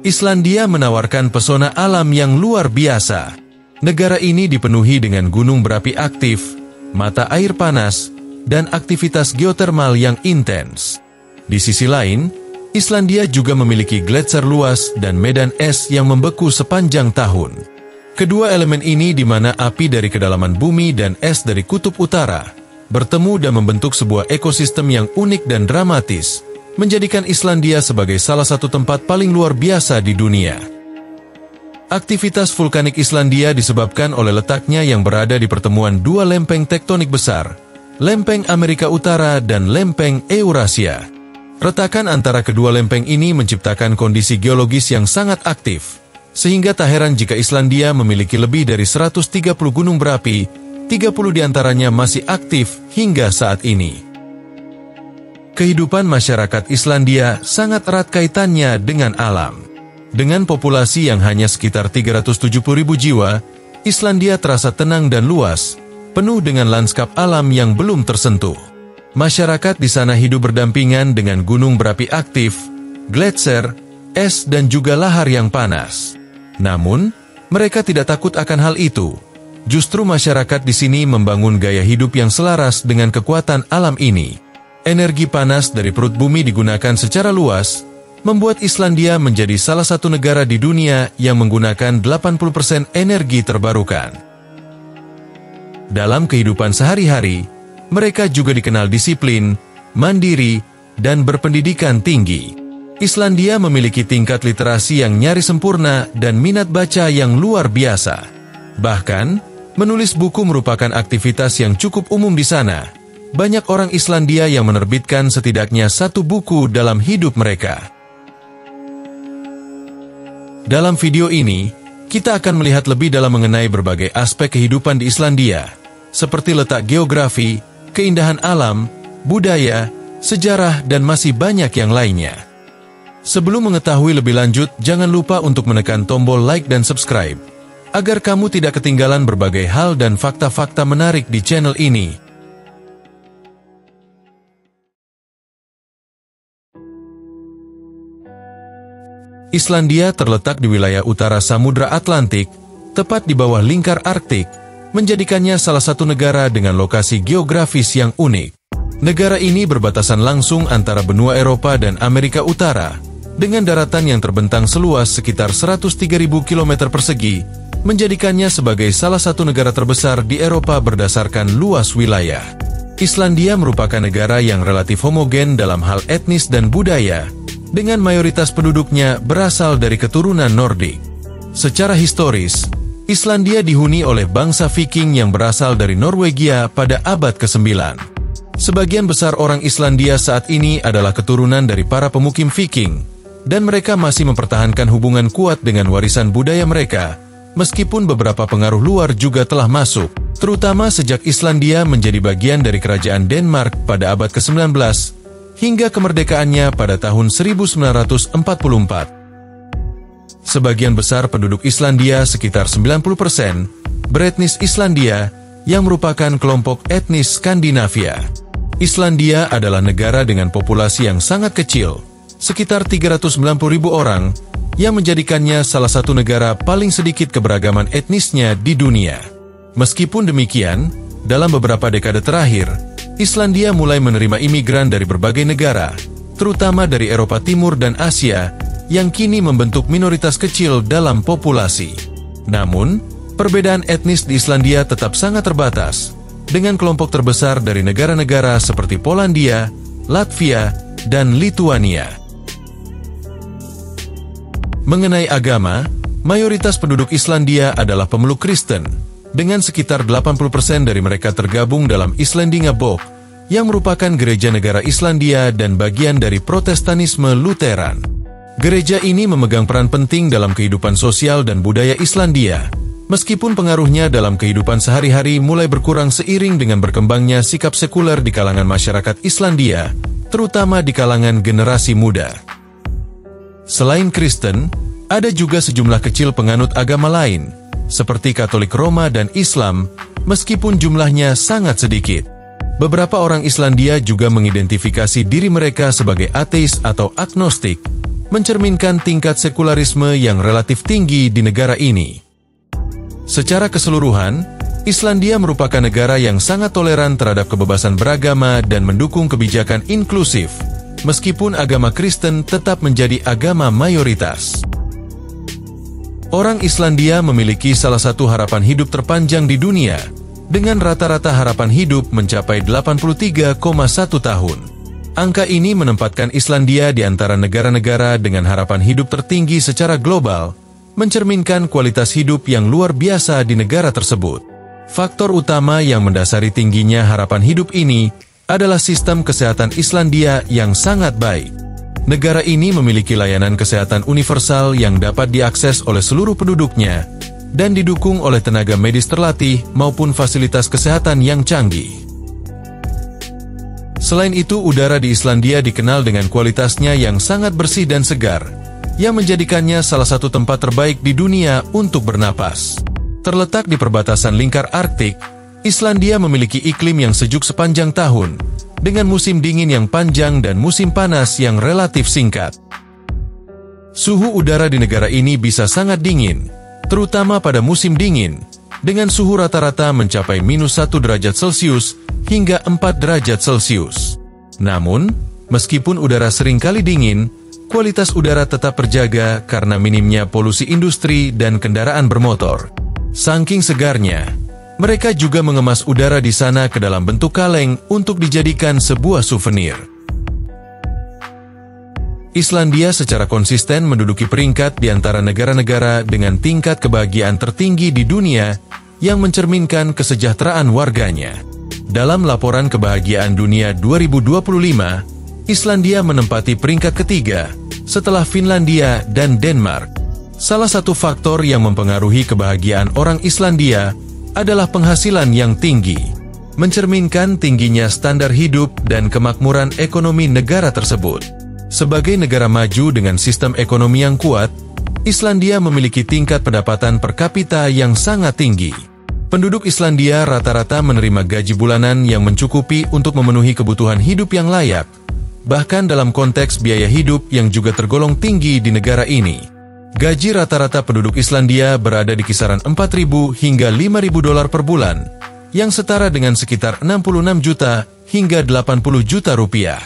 Islandia menawarkan pesona alam yang luar biasa. Negara ini dipenuhi dengan gunung berapi aktif, mata air panas, dan aktivitas geotermal yang intens. Di sisi lain, Islandia juga memiliki gletser luas dan medan es yang membeku sepanjang tahun. Kedua elemen ini di mana api dari kedalaman bumi dan es dari kutub utara bertemu dan membentuk sebuah ekosistem yang unik dan dramatis, menjadikan Islandia sebagai salah satu tempat paling luar biasa di dunia. Aktivitas vulkanik Islandia disebabkan oleh letaknya yang berada di pertemuan dua lempeng tektonik besar, lempeng Amerika Utara dan lempeng Eurasia. Retakan antara kedua lempeng ini menciptakan kondisi geologis yang sangat aktif, sehingga tak heran jika Islandia memiliki lebih dari 130 gunung berapi, 30 diantaranya masih aktif hingga saat ini. Kehidupan masyarakat Islandia sangat erat kaitannya dengan alam. Dengan populasi yang hanya sekitar 370.000 jiwa, Islandia terasa tenang dan luas, penuh dengan lanskap alam yang belum tersentuh. Masyarakat di sana hidup berdampingan dengan gunung berapi aktif, gletser, es dan juga lahar yang panas. Namun, mereka tidak takut akan hal itu. Justru masyarakat di sini membangun gaya hidup yang selaras dengan kekuatan alam ini. Energi panas dari perut bumi digunakan secara luas, membuat Islandia menjadi salah satu negara di dunia yang menggunakan 80% energi terbarukan. Dalam kehidupan sehari-hari, mereka juga dikenal disiplin, mandiri, dan berpendidikan tinggi. Islandia memiliki tingkat literasi yang nyaris sempurna dan minat baca yang luar biasa. Bahkan, menulis buku merupakan aktivitas yang cukup umum di sana. Banyak orang Islandia yang menerbitkan setidaknya satu buku dalam hidup mereka. Dalam video ini, kita akan melihat lebih dalam mengenai berbagai aspek kehidupan di Islandia, seperti letak geografi, keindahan alam, budaya, sejarah, dan masih banyak yang lainnya. Sebelum mengetahui lebih lanjut, jangan lupa untuk menekan tombol like dan subscribe, agar kamu tidak ketinggalan berbagai hal dan fakta-fakta menarik di channel ini. Islandia terletak di wilayah utara Samudra Atlantik, tepat di bawah lingkar Arktik, menjadikannya salah satu negara dengan lokasi geografis yang unik. Negara ini berbatasan langsung antara benua Eropa dan Amerika Utara, dengan daratan yang terbentang seluas sekitar 103.000 km persegi, menjadikannya sebagai salah satu negara terbesar di Eropa berdasarkan luas wilayah. Islandia merupakan negara yang relatif homogen dalam hal etnis dan budaya, dengan mayoritas penduduknya berasal dari keturunan Nordik. Secara historis, Islandia dihuni oleh bangsa Viking yang berasal dari Norwegia pada abad ke-9. Sebagian besar orang Islandia saat ini adalah keturunan dari para pemukim Viking, dan mereka masih mempertahankan hubungan kuat dengan warisan budaya mereka, meskipun beberapa pengaruh luar juga telah masuk, terutama sejak Islandia menjadi bagian dari kerajaan Denmark pada abad ke-19, hingga kemerdekaannya pada tahun 1944. Sebagian besar penduduk Islandia, sekitar 90%, beretnis Islandia, yang merupakan kelompok etnis Skandinavia. Islandia adalah negara dengan populasi yang sangat kecil, sekitar 390.000 orang, yang menjadikannya salah satu negara paling sedikit keberagaman etnisnya di dunia. Meskipun demikian, dalam beberapa dekade terakhir, Islandia mulai menerima imigran dari berbagai negara, terutama dari Eropa Timur dan Asia, yang kini membentuk minoritas kecil dalam populasi. Namun, perbedaan etnis di Islandia tetap sangat terbatas, dengan kelompok terbesar dari negara-negara seperti Polandia, Latvia, dan Lituania. Mengenai agama, mayoritas penduduk Islandia adalah pemeluk Kristen, dengan sekitar 80% dari mereka tergabung dalam Islandingabok, yang merupakan gereja negara Islandia dan bagian dari Protestanisme Lutheran. Gereja ini memegang peran penting dalam kehidupan sosial dan budaya Islandia, meskipun pengaruhnya dalam kehidupan sehari-hari mulai berkurang seiring dengan berkembangnya sikap sekuler di kalangan masyarakat Islandia, terutama di kalangan generasi muda. Selain Kristen, ada juga sejumlah kecil penganut agama lain, seperti Katolik Roma dan Islam, meskipun jumlahnya sangat sedikit. Beberapa orang Islandia juga mengidentifikasi diri mereka sebagai ateis atau agnostik, mencerminkan tingkat sekularisme yang relatif tinggi di negara ini. Secara keseluruhan, Islandia merupakan negara yang sangat toleran terhadap kebebasan beragama dan mendukung kebijakan inklusif, meskipun agama Kristen tetap menjadi agama mayoritas. Orang Islandia memiliki salah satu harapan hidup terpanjang di dunia, dengan rata-rata harapan hidup mencapai 83,1 tahun. Angka ini menempatkan Islandia di antara negara-negara dengan harapan hidup tertinggi secara global, mencerminkan kualitas hidup yang luar biasa di negara tersebut. Faktor utama yang mendasari tingginya harapan hidup ini adalah sistem kesehatan Islandia yang sangat baik. Negara ini memiliki layanan kesehatan universal yang dapat diakses oleh seluruh penduduknya dan didukung oleh tenaga medis terlatih maupun fasilitas kesehatan yang canggih. Selain itu, udara di Islandia dikenal dengan kualitasnya yang sangat bersih dan segar, yang menjadikannya salah satu tempat terbaik di dunia untuk bernapas. Terletak di perbatasan lingkar Arktik, Islandia memiliki iklim yang sejuk sepanjang tahun, dengan musim dingin yang panjang dan musim panas yang relatif singkat. Suhu udara di negara ini bisa sangat dingin, terutama pada musim dingin, dengan suhu rata-rata mencapai -1 derajat Celcius hingga 4 derajat Celcius. Namun, meskipun udara seringkali dingin, kualitas udara tetap terjaga karena minimnya polusi industri dan kendaraan bermotor. Saking segarnya, mereka juga mengemas udara di sana ke dalam bentuk kaleng untuk dijadikan sebuah souvenir. Islandia secara konsisten menduduki peringkat di antara negara-negara dengan tingkat kebahagiaan tertinggi di dunia yang mencerminkan kesejahteraan warganya. Dalam laporan kebahagiaan dunia 2025, Islandia menempati peringkat ketiga setelah Finlandia dan Denmark. Salah satu faktor yang mempengaruhi kebahagiaan orang Islandia adalah penghasilan yang tinggi, mencerminkan tingginya standar hidup dan kemakmuran ekonomi negara tersebut. Sebagai negara maju dengan sistem ekonomi yang kuat, Islandia memiliki tingkat pendapatan per kapita yang sangat tinggi. Penduduk Islandia rata-rata menerima gaji bulanan yang mencukupi untuk memenuhi kebutuhan hidup yang layak, bahkan dalam konteks biaya hidup yang juga tergolong tinggi di negara ini. Gaji rata-rata penduduk Islandia berada di kisaran 4.000 hingga 5.000 dolar per bulan, yang setara dengan sekitar 66 juta hingga 80 juta rupiah.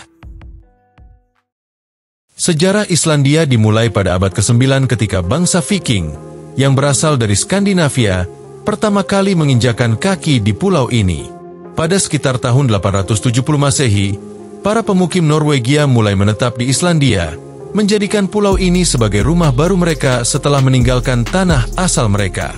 Sejarah Islandia dimulai pada abad ke-9 ketika bangsa Viking, yang berasal dari Skandinavia, pertama kali menginjakan kaki di pulau ini. Pada sekitar tahun 870 Masehi, para pemukim Norwegia mulai menetap di Islandia, menjadikan pulau ini sebagai rumah baru mereka setelah meninggalkan tanah asal mereka.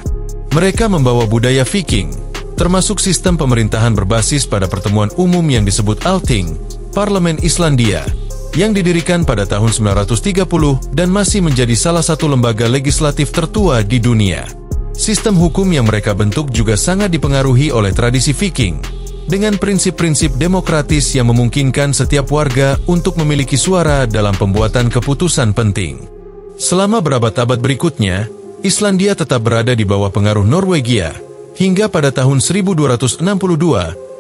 Mereka membawa budaya Viking, termasuk sistem pemerintahan berbasis pada pertemuan umum yang disebut Althing, Parlemen Islandia, yang didirikan pada tahun 930 dan masih menjadi salah satu lembaga legislatif tertua di dunia. Sistem hukum yang mereka bentuk juga sangat dipengaruhi oleh tradisi Viking, dengan prinsip-prinsip demokratis yang memungkinkan setiap warga untuk memiliki suara dalam pembuatan keputusan penting. Selama berabad-abad berikutnya, Islandia tetap berada di bawah pengaruh Norwegia, hingga pada tahun 1262,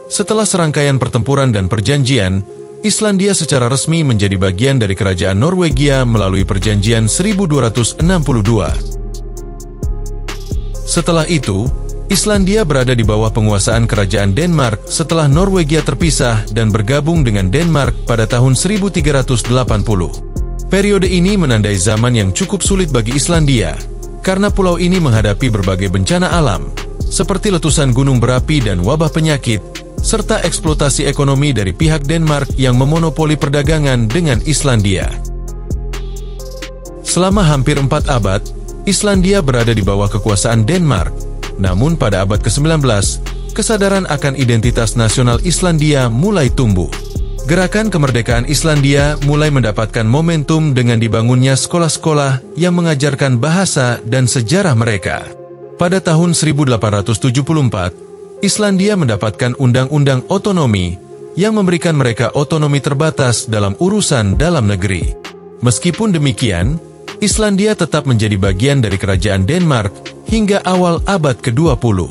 setelah serangkaian pertempuran dan perjanjian, Islandia secara resmi menjadi bagian dari kerajaan Norwegia melalui perjanjian 1262. Setelah itu, Islandia berada di bawah penguasaan kerajaan Denmark setelah Norwegia terpisah dan bergabung dengan Denmark pada tahun 1380. Periode ini menandai zaman yang cukup sulit bagi Islandia, karena pulau ini menghadapi berbagai bencana alam, seperti letusan gunung berapi dan wabah penyakit, serta eksploitasi ekonomi dari pihak Denmark yang memonopoli perdagangan dengan Islandia. Selama hampir 4 abad, Islandia berada di bawah kekuasaan Denmark. Namun pada abad ke-19, kesadaran akan identitas nasional Islandia mulai tumbuh. Gerakan kemerdekaan Islandia mulai mendapatkan momentum dengan dibangunnya sekolah-sekolah yang mengajarkan bahasa dan sejarah mereka. Pada tahun 1874, Islandia mendapatkan undang-undang otonomi yang memberikan mereka otonomi terbatas dalam urusan dalam negeri. Meskipun demikian, Islandia tetap menjadi bagian dari kerajaan Denmark hingga awal abad ke-20.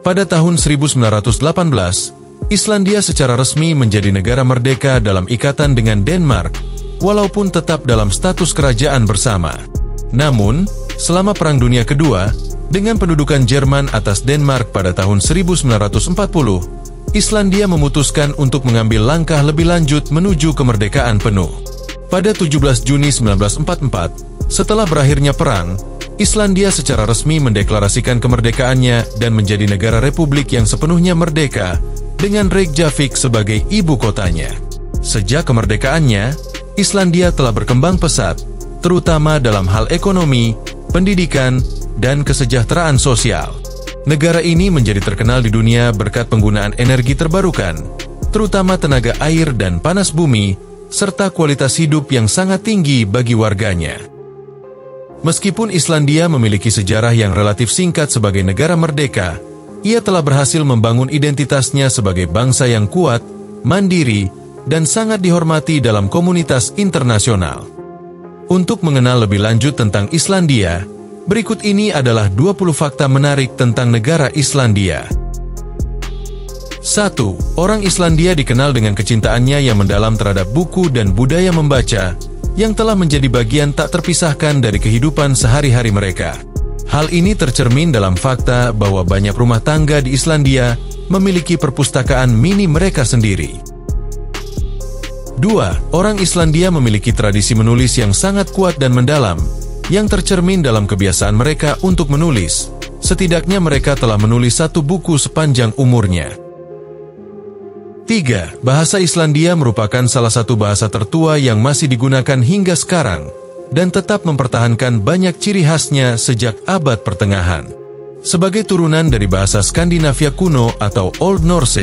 Pada tahun 1918, Islandia secara resmi menjadi negara merdeka dalam ikatan dengan Denmark, walaupun tetap dalam status kerajaan bersama. Namun, selama Perang Dunia Kedua, dengan pendudukan Jerman atas Denmark pada tahun 1940, Islandia memutuskan untuk mengambil langkah lebih lanjut menuju kemerdekaan penuh. Pada 17 Juni 1944, setelah berakhirnya perang, Islandia secara resmi mendeklarasikan kemerdekaannya dan menjadi negara republik yang sepenuhnya merdeka, dengan Reykjavik sebagai ibu kotanya. Sejak kemerdekaannya, Islandia telah berkembang pesat, terutama dalam hal ekonomi, pendidikan, dan kesejahteraan sosial. Negara ini menjadi terkenal di dunia berkat penggunaan energi terbarukan, terutama tenaga air dan panas bumi, serta kualitas hidup yang sangat tinggi bagi warganya. Meskipun Islandia memiliki sejarah yang relatif singkat sebagai negara merdeka, ia telah berhasil membangun identitasnya sebagai bangsa yang kuat, mandiri, dan sangat dihormati dalam komunitas internasional. Untuk mengenal lebih lanjut tentang Islandia, berikut ini adalah 20 fakta menarik tentang negara Islandia. 1. Orang Islandia dikenal dengan kecintaannya yang mendalam terhadap buku dan budaya membaca, yang telah menjadi bagian tak terpisahkan dari kehidupan sehari-hari mereka. Hal ini tercermin dalam fakta bahwa banyak rumah tangga di Islandia memiliki perpustakaan mini mereka sendiri. 2. Orang Islandia memiliki tradisi menulis yang sangat kuat dan mendalam, yang tercermin dalam kebiasaan mereka untuk menulis. Setidaknya mereka telah menulis 1 buku sepanjang umurnya. 3. Bahasa Islandia merupakan salah satu bahasa tertua yang masih digunakan hingga sekarang, dan tetap mempertahankan banyak ciri khasnya sejak abad pertengahan. Sebagai turunan dari bahasa Skandinavia kuno atau Old Norse,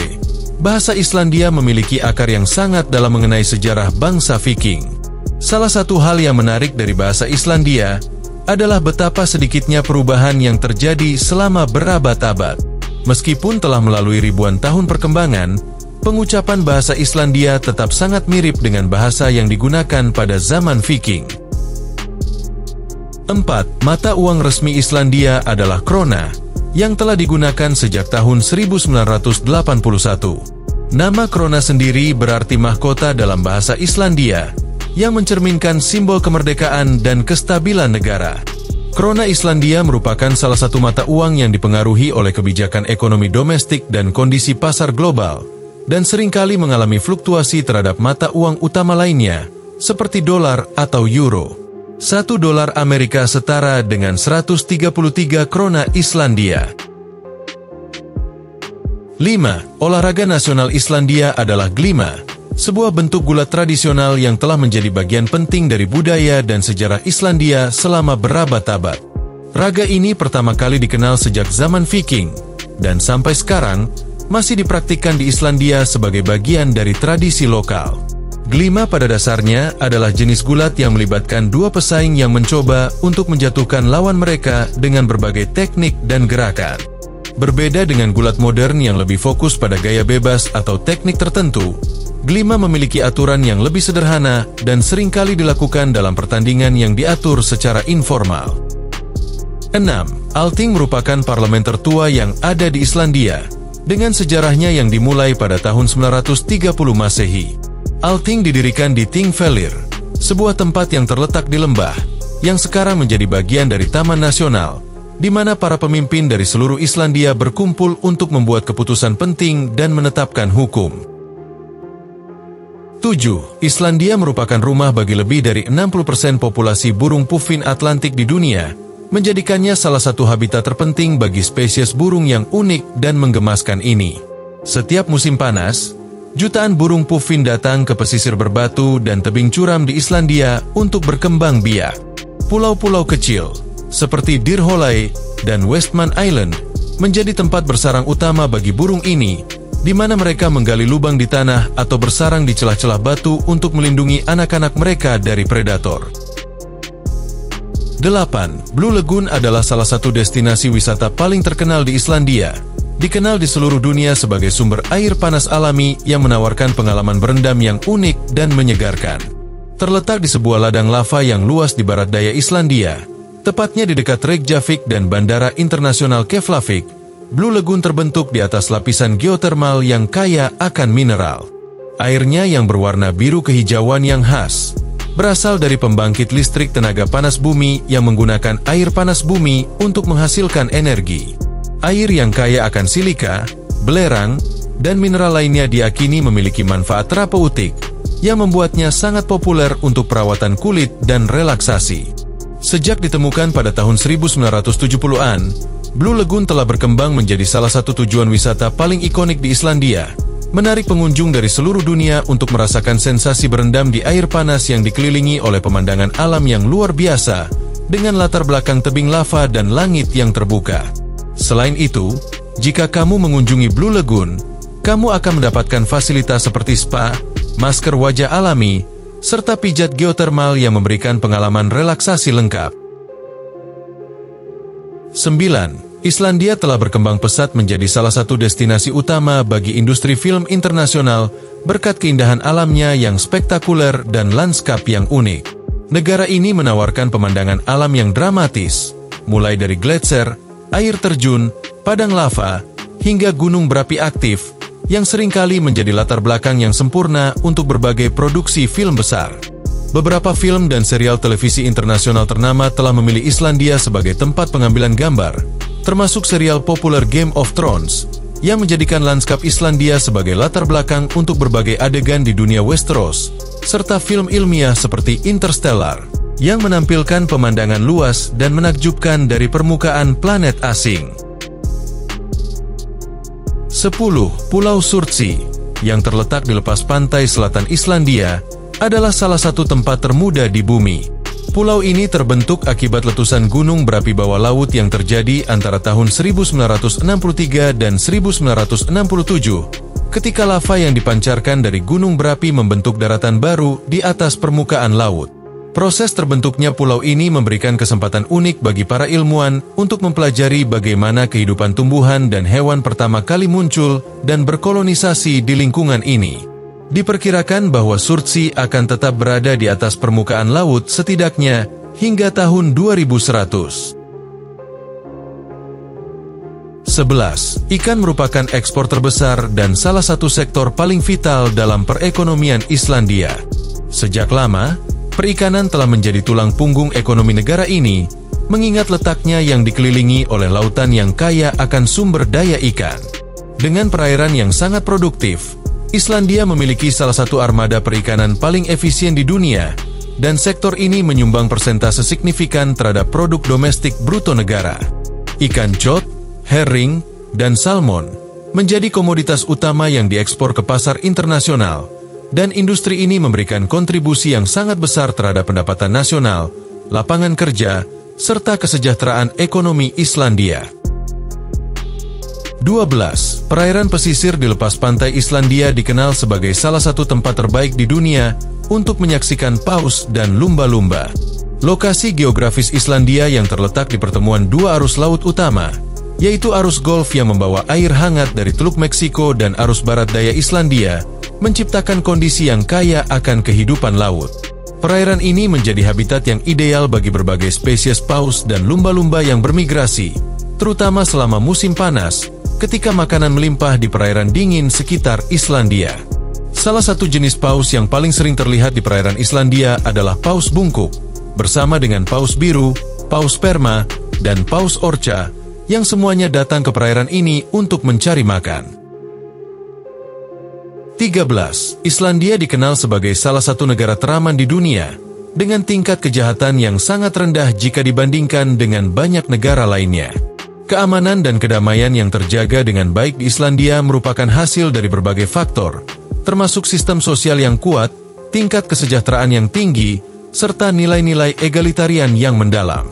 bahasa Islandia memiliki akar yang sangat dalam mengenai sejarah bangsa Viking. Salah satu hal yang menarik dari bahasa Islandia adalah betapa sedikitnya perubahan yang terjadi selama berabad-abad. Meskipun telah melalui ribuan tahun perkembangan, pengucapan bahasa Islandia tetap sangat mirip dengan bahasa yang digunakan pada zaman Viking. 4. Mata uang resmi Islandia adalah krona, yang telah digunakan sejak tahun 1981. Nama krona sendiri berarti mahkota dalam bahasa Islandia, yang mencerminkan simbol kemerdekaan dan kestabilan negara. Krona Islandia merupakan salah satu mata uang yang dipengaruhi oleh kebijakan ekonomi domestik dan kondisi pasar global, dan seringkali mengalami fluktuasi terhadap mata uang utama lainnya, seperti dolar atau euro. 1 dolar Amerika setara dengan 133 krona Islandia. 5. Olahraga nasional Islandia adalah glima, sebuah bentuk gulat tradisional yang telah menjadi bagian penting dari budaya dan sejarah Islandia selama berabad-abad. Raga ini pertama kali dikenal sejak zaman Viking, dan sampai sekarang masih dipraktikkan di Islandia sebagai bagian dari tradisi lokal. Glima pada dasarnya adalah jenis gulat yang melibatkan 2 pesaing yang mencoba untuk menjatuhkan lawan mereka dengan berbagai teknik dan gerakan. Berbeda dengan gulat modern yang lebih fokus pada gaya bebas atau teknik tertentu, glima memiliki aturan yang lebih sederhana dan seringkali dilakukan dalam pertandingan yang diatur secara informal. 6. Althing merupakan parlemen tertua yang ada di Islandia, dengan sejarahnya yang dimulai pada tahun 930 Masehi. Althing didirikan di Thingvellir, sebuah tempat yang terletak di lembah, yang sekarang menjadi bagian dari Taman Nasional, di mana para pemimpin dari seluruh Islandia berkumpul untuk membuat keputusan penting dan menetapkan hukum. 7. Islandia merupakan rumah bagi lebih dari 60% populasi burung puffin Atlantik di dunia, menjadikannya salah satu habitat terpenting bagi spesies burung yang unik dan menggemaskan ini. Setiap musim panas, jutaan burung puffin datang ke pesisir berbatu dan tebing curam di Islandia untuk berkembang biak. Pulau-pulau kecil, seperti Dyrhólaey dan Westman Island, menjadi tempat bersarang utama bagi burung ini, di mana mereka menggali lubang di tanah atau bersarang di celah-celah batu untuk melindungi anak-anak mereka dari predator. 8. Blue Lagoon adalah salah satu destinasi wisata paling terkenal di Islandia, dikenal di seluruh dunia sebagai sumber air panas alami yang menawarkan pengalaman berendam yang unik dan menyegarkan. Terletak di sebuah ladang lava yang luas di barat daya Islandia, tepatnya di dekat Reykjavik dan Bandara Internasional Keflavik, Blue Lagoon terbentuk di atas lapisan geotermal yang kaya akan mineral. Airnya yang berwarna biru kehijauan yang khas, berasal dari pembangkit listrik tenaga panas bumi yang menggunakan air panas bumi untuk menghasilkan energi. Air yang kaya akan silika, belerang, dan mineral lainnya diakini memiliki manfaat terapeutik yang membuatnya sangat populer untuk perawatan kulit dan relaksasi. Sejak ditemukan pada tahun 1970-an, Blue Lagoon telah berkembang menjadi salah satu tujuan wisata paling ikonik di Islandia, menarik pengunjung dari seluruh dunia untuk merasakan sensasi berendam di air panas yang dikelilingi oleh pemandangan alam yang luar biasa, dengan latar belakang tebing lava dan langit yang terbuka. Selain itu, jika kamu mengunjungi Blue Lagoon, kamu akan mendapatkan fasilitas seperti spa, masker wajah alami, serta pijat geotermal yang memberikan pengalaman relaksasi lengkap. 9. Islandia telah berkembang pesat menjadi salah satu destinasi utama bagi industri film internasional berkat keindahan alamnya yang spektakuler dan lanskap yang unik. Negara ini menawarkan pemandangan alam yang dramatis, mulai dari gletser, air terjun, padang lava, hingga gunung berapi aktif, yang seringkali menjadi latar belakang yang sempurna untuk berbagai produksi film besar. Beberapa film dan serial televisi internasional ternama telah memilih Islandia sebagai tempat pengambilan gambar, termasuk serial populer Game of Thrones, yang menjadikan lanskap Islandia sebagai latar belakang untuk berbagai adegan di dunia Westeros, serta film ilmiah seperti Interstellar, yang menampilkan pemandangan luas dan menakjubkan dari permukaan planet asing. 10. Pulau Surtsey, yang terletak di lepas pantai selatan Islandia, adalah salah satu tempat termuda di bumi. Pulau ini terbentuk akibat letusan gunung berapi bawah laut yang terjadi antara tahun 1963 dan 1967, ketika lava yang dipancarkan dari gunung berapi membentuk daratan baru di atas permukaan laut. Proses terbentuknya pulau ini memberikan kesempatan unik bagi para ilmuwan untuk mempelajari bagaimana kehidupan tumbuhan dan hewan pertama kali muncul dan berkolonisasi di lingkungan ini. Diperkirakan bahwa Surtsey akan tetap berada di atas permukaan laut setidaknya hingga tahun 2100. 11. Ikan merupakan ekspor terbesar dan salah satu sektor paling vital dalam perekonomian Islandia. Sejak lama, perikanan telah menjadi tulang punggung ekonomi negara ini, mengingat letaknya yang dikelilingi oleh lautan yang kaya akan sumber daya ikan. Dengan perairan yang sangat produktif, Islandia memiliki salah satu armada perikanan paling efisien di dunia, dan sektor ini menyumbang persentase signifikan terhadap produk domestik bruto negara. Ikan cod, herring, dan salmon menjadi komoditas utama yang diekspor ke pasar internasional, dan industri ini memberikan kontribusi yang sangat besar terhadap pendapatan nasional, lapangan kerja, serta kesejahteraan ekonomi Islandia. 12. Perairan pesisir di lepas pantai Islandia dikenal sebagai salah satu tempat terbaik di dunia untuk menyaksikan paus dan lumba-lumba. Lokasi geografis Islandia yang terletak di pertemuan dua arus laut utama, yaitu arus Gulf yang membawa air hangat dari Teluk Meksiko dan arus barat daya Islandia, menciptakan kondisi yang kaya akan kehidupan laut. Perairan ini menjadi habitat yang ideal bagi berbagai spesies paus dan lumba-lumba yang bermigrasi, terutama selama musim panas, ketika makanan melimpah di perairan dingin sekitar Islandia. Salah satu jenis paus yang paling sering terlihat di perairan Islandia adalah paus bungkuk, bersama dengan paus biru, paus sperma, dan paus orca, yang semuanya datang ke perairan ini untuk mencari makan. 13. Islandia dikenal sebagai salah satu negara teraman di dunia, dengan tingkat kejahatan yang sangat rendah jika dibandingkan dengan banyak negara lainnya. Keamanan dan kedamaian yang terjaga dengan baik di Islandia merupakan hasil dari berbagai faktor, termasuk sistem sosial yang kuat, tingkat kesejahteraan yang tinggi, serta nilai-nilai egalitarian yang mendalam.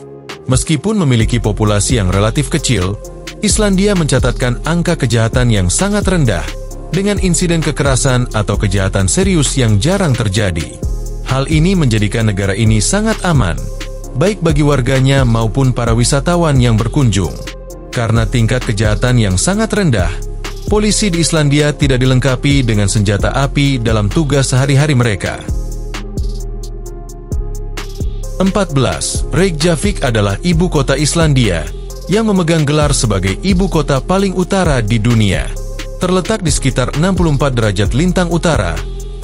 Meskipun memiliki populasi yang relatif kecil, Islandia mencatatkan angka kejahatan yang sangat rendah, dengan insiden kekerasan atau kejahatan serius yang jarang terjadi. Hal ini menjadikan negara ini sangat aman, baik bagi warganya maupun para wisatawan yang berkunjung. Karena tingkat kejahatan yang sangat rendah, polisi di Islandia tidak dilengkapi dengan senjata api dalam tugas sehari-hari mereka. 14. Reykjavik adalah ibu kota Islandia, yang memegang gelar sebagai ibu kota paling utara di dunia. Terletak di sekitar 64 derajat lintang utara,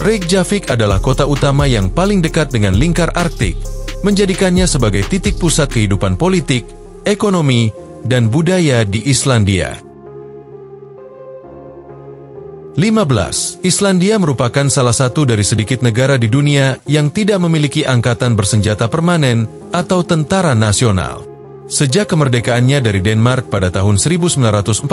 Reykjavik adalah kota utama yang paling dekat dengan lingkar Arktik, menjadikannya sebagai titik pusat kehidupan politik, ekonomi, dan budaya di Islandia. 15. Islandia merupakan salah satu dari sedikit negara di dunia yang tidak memiliki angkatan bersenjata permanen atau tentara nasional. Sejak kemerdekaannya dari Denmark pada tahun 1944,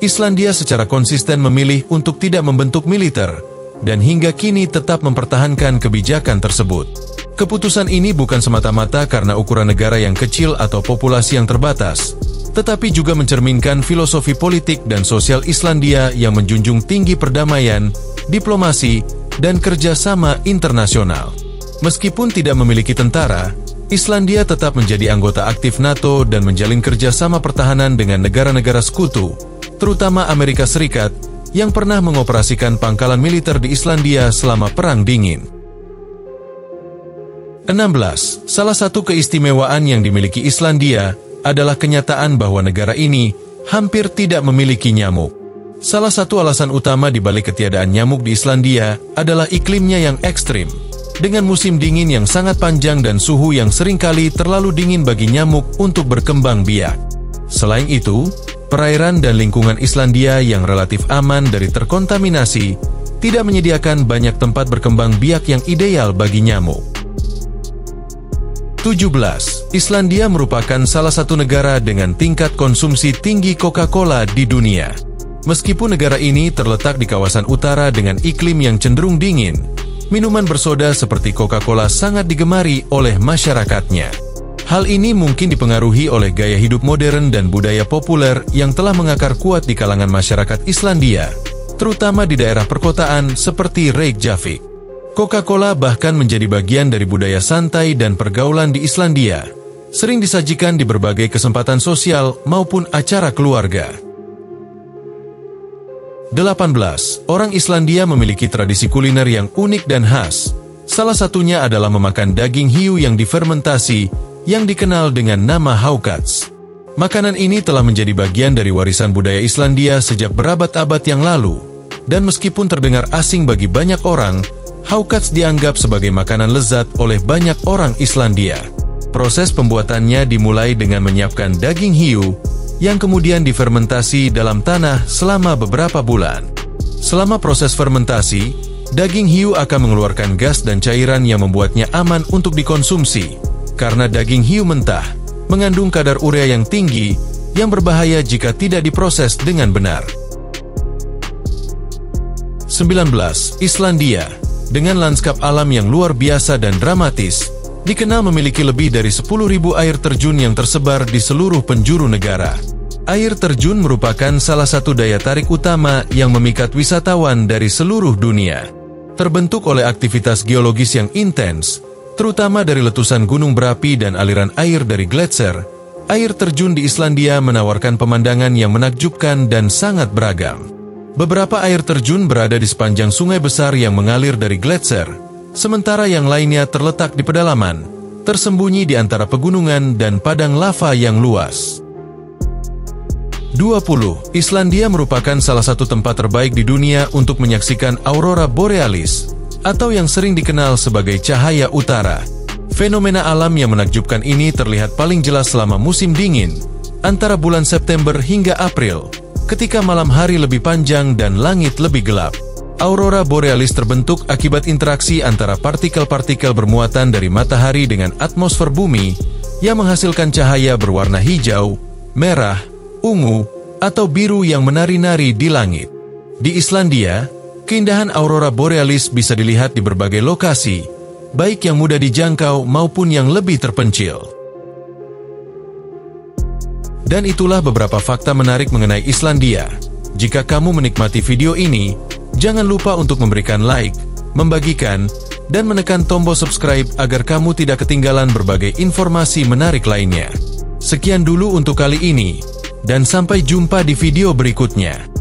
Islandia secara konsisten memilih untuk tidak membentuk militer, dan hingga kini tetap mempertahankan kebijakan tersebut. Keputusan ini bukan semata-mata karena ukuran negara yang kecil atau populasi yang terbatas, tetapi juga mencerminkan filosofi politik dan sosial Islandia yang menjunjung tinggi perdamaian, diplomasi, dan kerjasama internasional. Meskipun tidak memiliki tentara, Islandia tetap menjadi anggota aktif NATO dan menjalin kerjasama pertahanan dengan negara-negara sekutu, terutama Amerika Serikat, yang pernah mengoperasikan pangkalan militer di Islandia selama Perang Dingin. 16. Salah satu keistimewaan yang dimiliki Islandia adalah kenyataan bahwa negara ini hampir tidak memiliki nyamuk. Salah satu alasan utama di balik ketiadaan nyamuk di Islandia adalah iklimnya yang ekstrim, dengan musim dingin yang sangat panjang dan suhu yang seringkali terlalu dingin bagi nyamuk untuk berkembang biak. Selain itu, perairan dan lingkungan Islandia yang relatif aman dari terkontaminasi tidak menyediakan banyak tempat berkembang biak yang ideal bagi nyamuk. 17. Islandia merupakan salah satu negara dengan tingkat konsumsi tinggi Coca-Cola di dunia. Meskipun negara ini terletak di kawasan utara dengan iklim yang cenderung dingin, minuman bersoda seperti Coca-Cola sangat digemari oleh masyarakatnya. Hal ini mungkin dipengaruhi oleh gaya hidup modern dan budaya populer yang telah mengakar kuat di kalangan masyarakat Islandia, terutama di daerah perkotaan seperti Reykjavik. Coca-Cola bahkan menjadi bagian dari budaya santai dan pergaulan di Islandia, sering disajikan di berbagai kesempatan sosial maupun acara keluarga. 18. Orang Islandia memiliki tradisi kuliner yang unik dan khas. Salah satunya adalah memakan daging hiu yang difermentasi yang dikenal dengan nama haukats. Makanan ini telah menjadi bagian dari warisan budaya Islandia sejak berabad-abad yang lalu, dan meskipun terdengar asing bagi banyak orang, haukats dianggap sebagai makanan lezat oleh banyak orang Islandia. Proses pembuatannya dimulai dengan menyiapkan daging hiu yang kemudian difermentasi dalam tanah selama beberapa bulan. Selama proses fermentasi, daging hiu akan mengeluarkan gas dan cairan yang membuatnya aman untuk dikonsumsi, karena daging hiu mentah mengandung kadar urea yang tinggi yang berbahaya jika tidak diproses dengan benar. 19. Islandia dengan lanskap alam yang luar biasa dan dramatis, dikenal memiliki lebih dari 10.000 air terjun yang tersebar di seluruh penjuru negara. Air terjun merupakan salah satu daya tarik utama yang memikat wisatawan dari seluruh dunia. Terbentuk oleh aktivitas geologis yang intens, terutama dari letusan gunung berapi dan aliran air dari gletser, air terjun di Islandia menawarkan pemandangan yang menakjubkan dan sangat beragam. Beberapa air terjun berada di sepanjang sungai besar yang mengalir dari gletser, sementara yang lainnya terletak di pedalaman, tersembunyi di antara pegunungan dan padang lava yang luas. 20. Islandia merupakan salah satu tempat terbaik di dunia untuk menyaksikan aurora borealis, atau yang sering dikenal sebagai cahaya utara. Fenomena alam yang menakjubkan ini terlihat paling jelas selama musim dingin, antara bulan September hingga April, ketika malam hari lebih panjang dan langit lebih gelap. Aurora borealis terbentuk akibat interaksi antara partikel-partikel bermuatan dari matahari dengan atmosfer bumi yang menghasilkan cahaya berwarna hijau, merah, ungu, atau biru yang menari-nari di langit. Di Islandia, keindahan aurora borealis bisa dilihat di berbagai lokasi, baik yang mudah dijangkau maupun yang lebih terpencil. Dan itulah beberapa fakta menarik mengenai Islandia. Jika kamu menikmati video ini, jangan lupa untuk memberikan like, membagikan, dan menekan tombol subscribe agar kamu tidak ketinggalan berbagai informasi menarik lainnya. Sekian dulu untuk kali ini, dan sampai jumpa di video berikutnya.